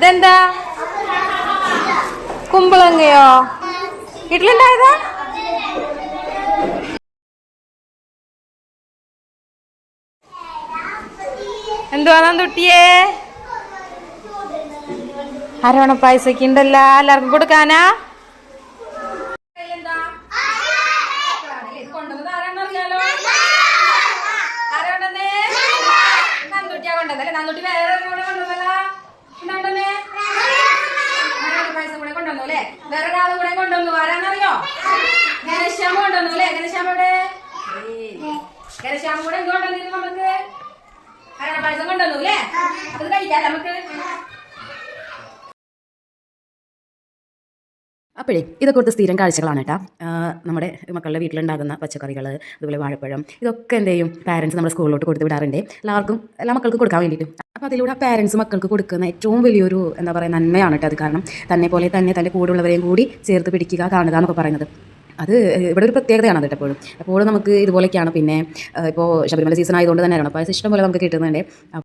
ഇതെന്താ കുമ്പളങ്ങയോ വീട്ടിലുണ്ടായതാ? എന്തുവാ തൊട്ടിയേ? അരോണ പായസൊക്കെ ഉണ്ടല്ലോ, എല്ലാവർക്കും കൊടുക്കാനാ? വേറെ ഒരാളും കൂടെ കൊണ്ടുവന്നു. ആരാന്നറിയോ? ഘനശ്യാമ കൊണ്ടുവന്നു അല്ലേ? ഘനശ്യാമ ഇവിടെ ഘനശ്യാമ കൂടെ എന്ത് കൊണ്ടുവന്നിരുന്നു? നമുക്ക് അരണ പായസം കൊണ്ടുവന്നു അല്ലേ? അത് കഴിക്കാം നമുക്ക്. അപ്പോഴേ ഇതൊക്കെ കൊടുത്ത് സ്ഥിരം കാഴ്ചകളാണ് കേട്ടോ. നമ്മുടെ മക്കളുടെ വീട്ടിലുണ്ടാകുന്ന പച്ചക്കറികൾ, അതുപോലെ വാഴപ്പഴം, ഇതൊക്കെ എന്ത് ചെയ്യും പാരൻസ് നമ്മുടെ സ്കൂളിലോട്ട് കൊടുത്ത് വിടാറുണ്ട്, എല്ലാ മക്കൾക്ക് കൊടുക്കാൻ വേണ്ടിയിട്ട്. അപ്പോൾ അതിലൂടെ പാരൻസ് മക്കൾക്ക് കൊടുക്കുന്ന ഏറ്റവും വലിയൊരു എന്താ പറയുക നന്മയാണ് കേട്ടോ അത്. കാരണം തന്നെ പോലെ തന്നെ തൻ്റെ കൂടെയുള്ളവരെയും കൂടി ചേർത്ത് പിടിക്കുക, കാണുക എന്നൊക്കെ പറയുന്നത് അത് ഇവിടെ ഒരു പ്രത്യേകതയാണ് അത് എപ്പോഴും നമുക്ക് ഇതുപോലെയൊക്കെയാണ്. പിന്നെ ഇപ്പോൾ ശബരിമല സീസൺ ആയതുകൊണ്ട് തന്നെ അപ്പോൾ ഇഷ്ടം പോലെ നമുക്ക് കിട്ടുന്നുണ്ട്.